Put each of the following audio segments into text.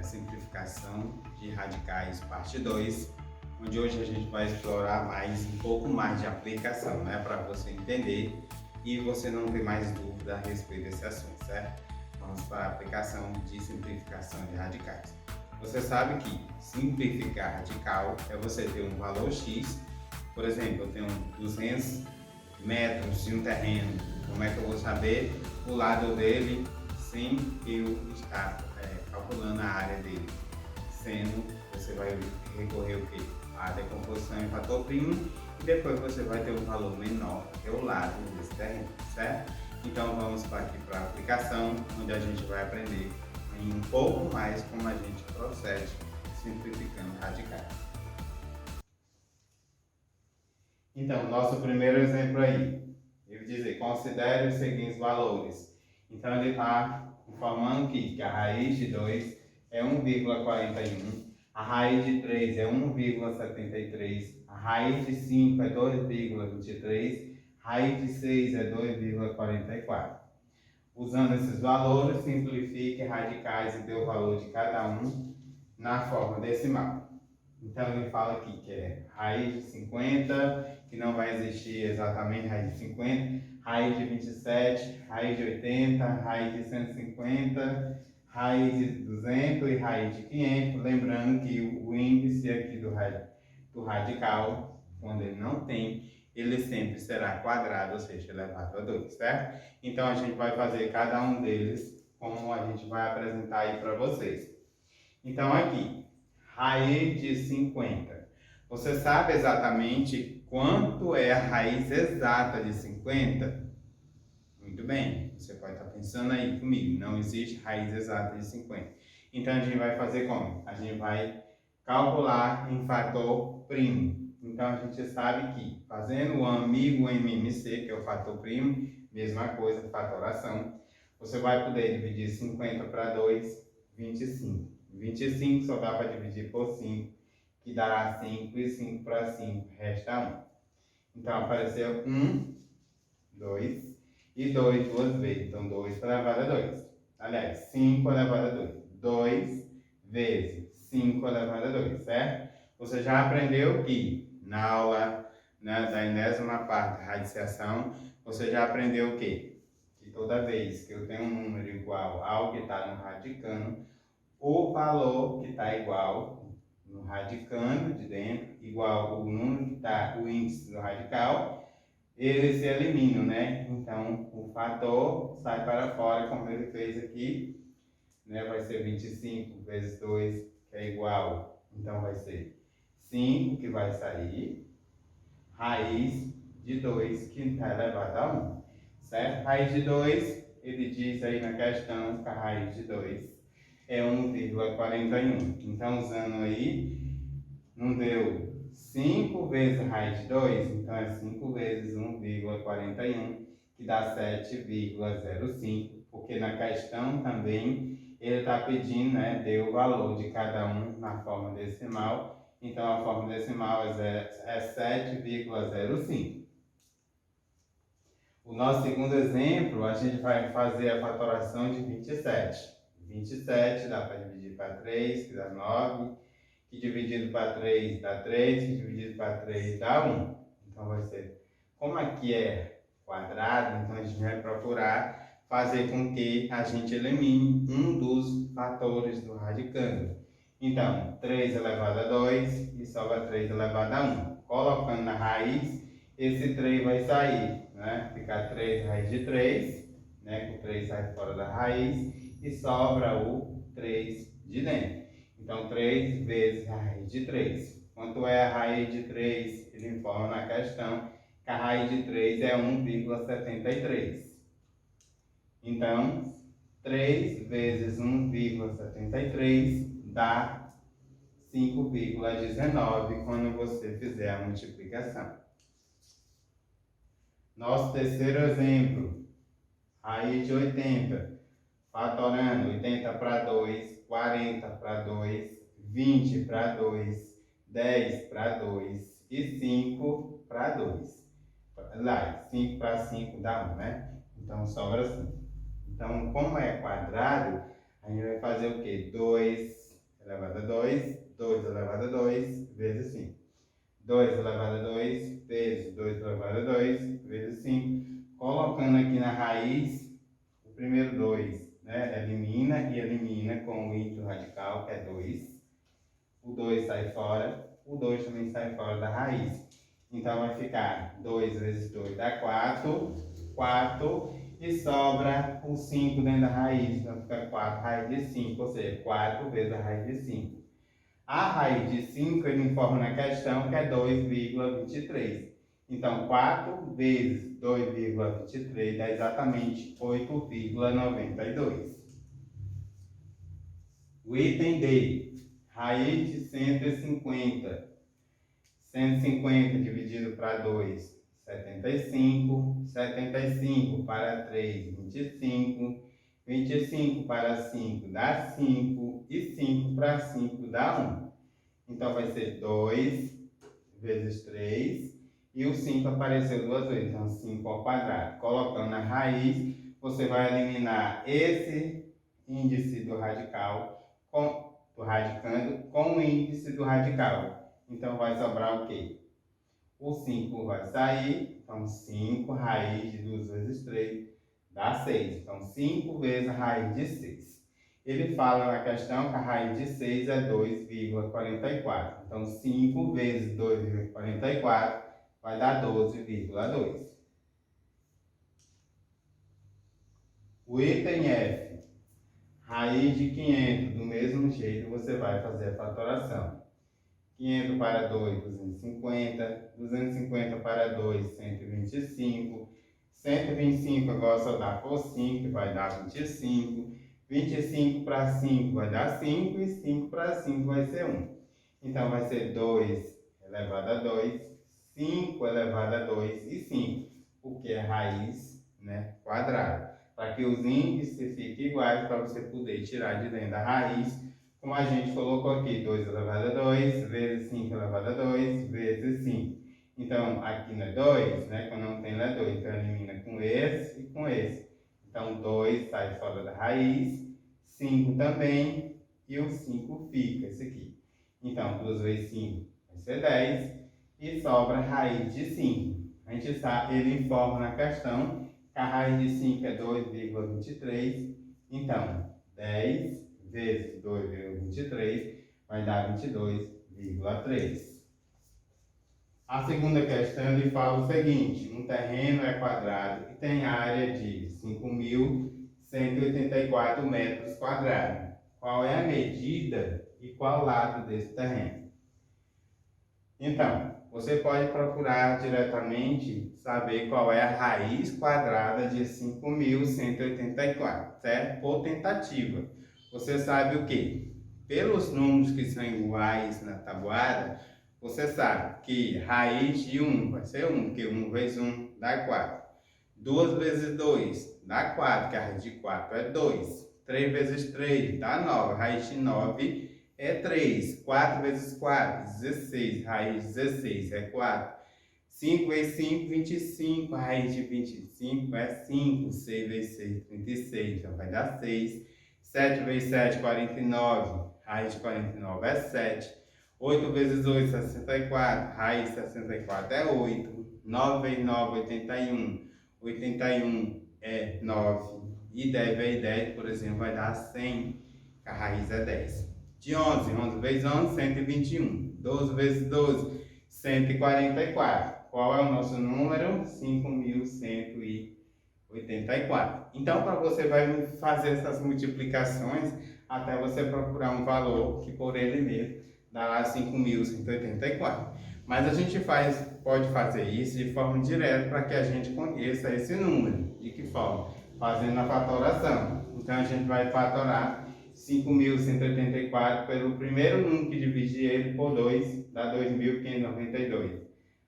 simplificação de radicais, parte 2, onde hoje a gente vai explorar um pouco mais de aplicação, né, para você entender e você não ter mais dúvida a respeito desse assunto, certo? Vamos para a aplicação de simplificação de radicais. Você sabe que simplificar radical é você ter um valor X, por exemplo, eu tenho 200 metros de um terreno, como é que eu vou saber o lado dele sem eu estar calculando a área dele? Sendo, você vai recorrer o quê? A decomposição em fator primo e depois você vai ter um valor menor que é o lado desse terreno, certo? Então vamos aqui para a aplicação, onde a gente vai aprender um pouco mais como a gente procede simplificando radicais. Então, nosso primeiro exemplo aí, ele diz, considere os seguintes valores. Então ele está informando que a raiz de 2 é 1,41, a raiz de 3 é 1,73, a raiz de 5 é 2,23, a raiz de 6 é 2,44. Usando esses valores, simplifique radicais e dê o valor de cada um na forma decimal. Então ele fala aqui que é raiz de 50, que não vai existir exatamente raiz de 50, raiz de 27, raiz de 80, raiz de 150, raiz de 200 e raiz de 500. Lembrando que o índice aqui do radical, quando ele não tem, ele sempre será quadrado, ou seja, elevado a 2, certo? Então a gente vai fazer cada um deles como a gente vai apresentar aí para vocês. Então aqui, raiz de 50. Você sabe exatamente quanto é a raiz exata de 50? Muito bem, você pode estar pensando aí comigo, não existe raiz exata de 50. Então a gente vai fazer como? A gente vai calcular em fator primo. Então a gente sabe que fazendo o amigo MMC, que é o fator primo, mesma coisa, fatoração, você vai poder dividir 50 para 2, 25. 25 só dá para dividir por 5, que dará 5, e 5 para 5 resta 1. Então apareceu 1, 2 e 2 duas vezes. Então 2 elevado a 2. Aliás, 5 elevado a 2. 2 vezes 5 elevado a 2, certo? Você já aprendeu que na aula, né, da 10ª parte da radiciação, você já aprendeu o quê? Que toda vez que eu tenho um número igual ao que está no radicando, o valor que está igual no radicando de dentro, igual o número que está, o índice do radical, eles se eliminam, né? Então, o fator sai para fora, como ele fez aqui, né? Vai ser 25 vezes 2, que é igual, então vai ser 5 que vai sair, raiz de 2 que está elevado a 1, certo? Raiz de 2, ele diz aí na questão que a raiz de 2 é 1,41. Então, usando aí, não deu 5 vezes a raiz de 2, então é 5 vezes 1,41, que dá 7,05, porque na questão também ele está pedindo, né, deu o valor de cada um na forma decimal, então a forma decimal é 7,05. O nosso segundo exemplo, a gente vai fazer a fatoração de 27. 27 dá para dividir para 3, que dá 9, que dividido para 3 dá 3, que dividido para 3 dá 1. Então vai ser, como aqui é quadrado, então a gente vai procurar fazer com que a gente elimine um dos fatores do radicando. Então, 3 elevado a 2 e sobra 3 elevado a 1. Colocando na raiz, esse 3 vai sair, né? Ficar 3 raiz de 3, né? Que o 3 sai fora da raiz e sobra o 3 de dentro. Então, 3 vezes a raiz de 3. Quanto é a raiz de 3? Ele informa na questão que a raiz de 3 é 1,73. Então, 3 vezes 1,73 dá 5,19 quando você fizer a multiplicação. Nosso terceiro exemplo, raiz de 80. Fatorando 80 para 2, 40 para 2, 20 para 2, 10 para 2 e 5 para 2. Lá, 5 para 5 dá 1, né? Então sobra 5. Então, como é quadrado, a gente vai fazer o quê? 2 elevado a 2, 2 elevado a 2, vezes 5. 2 elevado a 2, vezes 2 elevado a 2, vezes 5. Colocando aqui na raiz, o primeiro 2, né? Elimina e elimina com o índice radical, que é 2. O 2 sai fora, o 2 também sai fora da raiz. Então, vai ficar 2 vezes 2 dá 4, 4, e sobra o 5 dentro da raiz. Então, fica 4 raiz de 5, ou seja, 4 vezes a raiz de 5. A raiz de 5 ele informa na questão que é 2,23. Então, 4 vezes 2,23 dá exatamente 8,92. O item D, raiz de 150. 150 dividido para 2, 75. 75 para 3, 25. 25 para 5 dá 5. E 5 para 5 dá 1. Então, vai ser 2 vezes 3. E o 5 apareceu duas vezes. Então, 5 ao quadrado. Colocando na raiz, você vai eliminar esse índice do radical, do radicando, com o índice do radical. Então, vai sobrar o quê? O 5 vai sair. Então, 5 raiz de 2 vezes 3 dá 6. Então, 5 vezes a raiz de 6. Ele fala na questão que a raiz de 6 é 2,44. Então, 5 vezes 2,44 vai dar 12,2. O item F, raiz de 500, do mesmo jeito você vai fazer a fatoração. 500 para 2, 250. 250 para 2, 125. 125 agora só dá por 5, que vai dar 25. 25 para 5 vai dar 5 e 5 para 5 vai ser 1. Então, vai ser 2 elevado a 2, 5 elevado a 2 e 5, porque é raiz, né, quadrada. Para que os índices fiquem iguais, para você poder tirar de dentro da raiz, como a gente colocou aqui, 2 elevado a 2, vezes 5 elevado a 2, vezes 5. Então, aqui não é 2, né, quando não tem não é 2, então elimina com esse e com esse. Então, 2 sai fora da raiz, 5 também, e o 5 fica, esse aqui. Então, 2 vezes 5 vai ser 10, e sobra a raiz de 5. A gente sabe, ele informa na questão que a raiz de 5 é 2,23. Então, 10 vezes 2,23 vai dar 22,3. A segunda questão ele fala o seguinte: um terreno é quadrado e tem área de 5.184 metros quadrados. Qual é a medida e qual lado desse terreno? Então, você pode procurar diretamente saber qual é a raiz quadrada de 5.184, certo? Por tentativa. Você sabe o quê? Pelos números que são iguais na tabuada, você sabe que raiz de 1 vai ser 1, porque 1 vezes 1 dá 4. 2 vezes 2 dá 4, que a raiz de 4 é 2. 3 vezes 3 dá 9, a raiz de 9 é 3. 4 vezes 4, 16, raiz de 16 é 4. 5 vezes 5, 25, a raiz de 25 é 5. 6 vezes 6, 36, então vai dar 6. 7 vezes 7, 49, raiz de 49 é 7. 8 vezes 8, 64, raiz de 64 é 8. 9 vezes 9, 81. 81 é 9. E 10 vezes 10, por exemplo, vai dar 100, que a raiz é 10. De 11, 11 vezes 11, 121. 12 vezes 12, 144. Qual é o nosso número? 5.184. Então, para você vai fazer essas multiplicações até você procurar um valor que por ele mesmo dá lá 5.184. Mas a gente pode fazer isso de forma direta para que a gente conheça esse número. De que forma? Fazendo a fatoração. Então, a gente vai fatorar 5.184 pelo primeiro número que divide ele por 2, dá 2.592.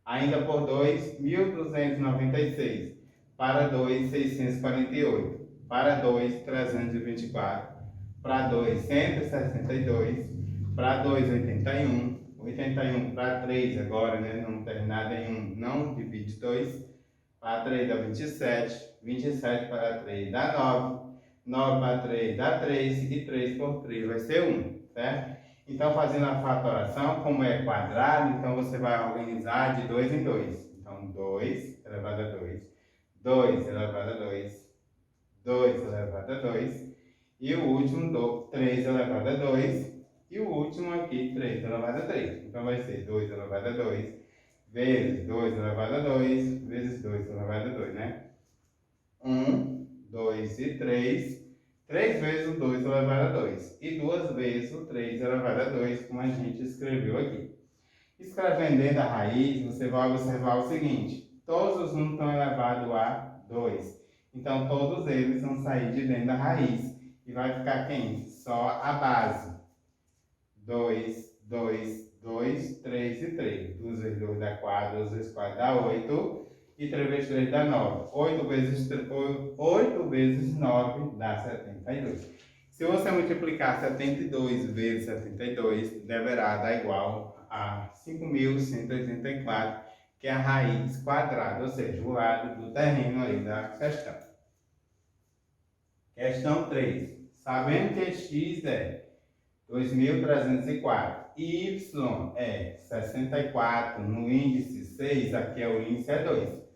Ainda por 2, 1.296. Para 2, 648. Para 2, 324. Para 2, 162. Para 2, 81. 81 para 3 agora, né? Não tem nada em 1, não divide 2. Para 3 dá 27. 27 para 3 dá 9. 9 para 3 dá 3. E 3 por 3 vai ser 1, certo? Então, fazendo a fatoração, como é quadrado, então você vai organizar de 2 em 2. Então, 2 elevado a 2, 2 elevado a 2, 2 elevado a 2, e o último, 3 elevado a 2, e o último aqui, 3 elevado a 3. Então, vai ser 2 elevado a 2, vezes 2 elevado a 2, vezes 2 elevado a 2, né? 1, 2 e 3. 3 vezes o 2 elevado a 2 e 2 vezes o 3 elevado a 2, como a gente escreveu aqui. Escrevendo dentro da raiz, você vai observar o seguinte: todos os números estão elevados a 2. Então, todos eles vão sair de dentro da raiz. E vai ficar quem? Só a base. 2, 2, 2, 3 e 3. 2 vezes 2 dá 4, 2 vezes 4 dá 8. E 3 vezes 3 dá 9. 8 vezes 9 dá 72. Se você multiplicar 72 vezes 72, deverá dar igual a 5.184, que é a raiz quadrada, ou seja, o lado do terreno aí da questão. Questão 3. Sabendo que x é 2.304 e y é 64 no índice 6, aqui é o índice 2.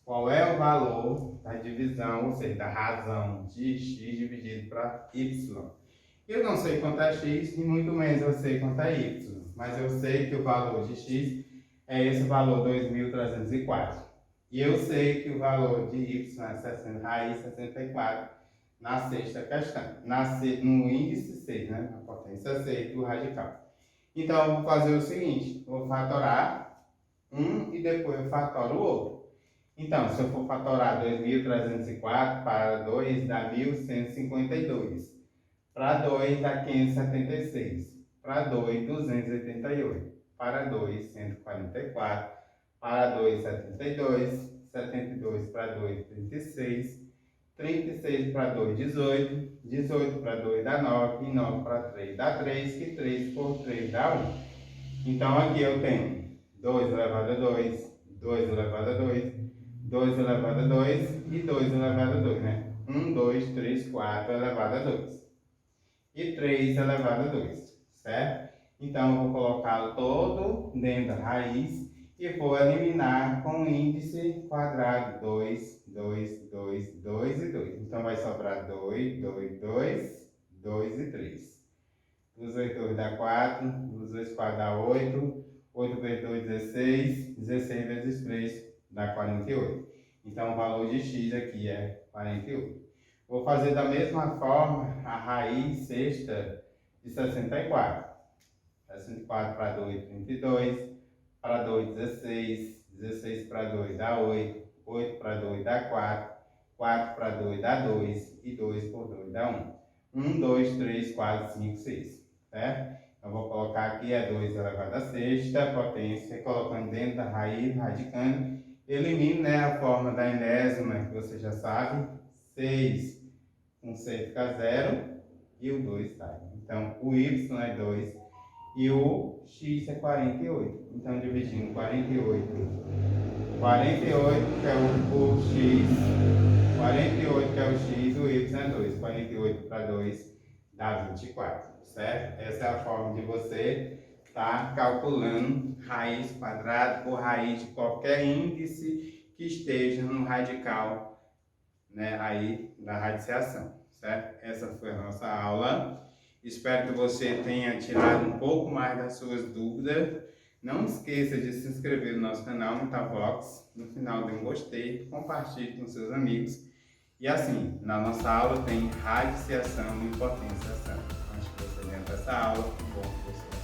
Qual é o valor da divisão, ou seja, da razão de x dividido para y? Eu não sei quanto é x e muito menos eu sei quanto é y, mas eu sei que o valor de x é esse valor 2.304. E eu sei que o valor de y é raiz 64 na sexta questão, no índice 6, né? Na potência 6 do radical. Então, eu vou fazer o seguinte, eu vou fatorar um e depois eu fatoro o outro. Então, se eu for fatorar 2.304 para 2 dá 1.152. Para 2 dá 576. Para 2, 288. Para 2, 144. Para 2, 72. 72 para 2, 36. 36 para 2, 18. 18 para 2 dá 9. E 9 para 3 dá 3. Que 3 por 3 dá 1. Então, aqui eu tenho 2 elevado a 2. 2 elevado a 2. 2 elevado a 2 e 2 elevado a 2, né? 1, 2, 3, 4 elevado a 2. E 3 elevado a 2, certo? Então, eu vou colocá-lo todo dentro da raiz e vou eliminar com o índice quadrado 2, 2, 2, 2 e 2. Então, vai sobrar 2, 2, 2, 2 e 3. 2 vezes 2 dá 4, 2 vezes 4 dá 8, 8 vezes 2, 16, 16 vezes 3 dá 48. Então, o valor de x aqui é 48. Vou fazer da mesma forma a raiz sexta de 64. 64 para 2, 32. Para 2, 16. 16 para 2 dá 8. 8 para 2 dá 4. 4 para 2 dá 2. E 2 por 2 dá 1. 1, 2, 3, 4, 5, 6. Certo? Então, vou colocar aqui a 2 elevado a sexta, potência, colocando dentro da raiz, radicando. Elimino, né, a forma da enésima, que você já sabe. 6 com 6 fica 0 e o 2 sai. Então, o y é 2 e o x é 48. Então, dividindo 48. 48 que é o x, 48 que é o x, o y é 2. 48 para 2 dá 24, certo? Essa é a forma de você estar calculando raiz quadrada por raiz de qualquer índice que esteja no radical, né, aí da radiciação, certo? Essa foi a nossa aula. Espero que você tenha tirado um pouco mais das suas dúvidas. Não esqueça de se inscrever no nosso canal Metavox. No final dê um gostei, compartilhe com seus amigos. E assim, na nossa aula tem radiciação e potenciação. Acho que você dentro dessa aula, bom que você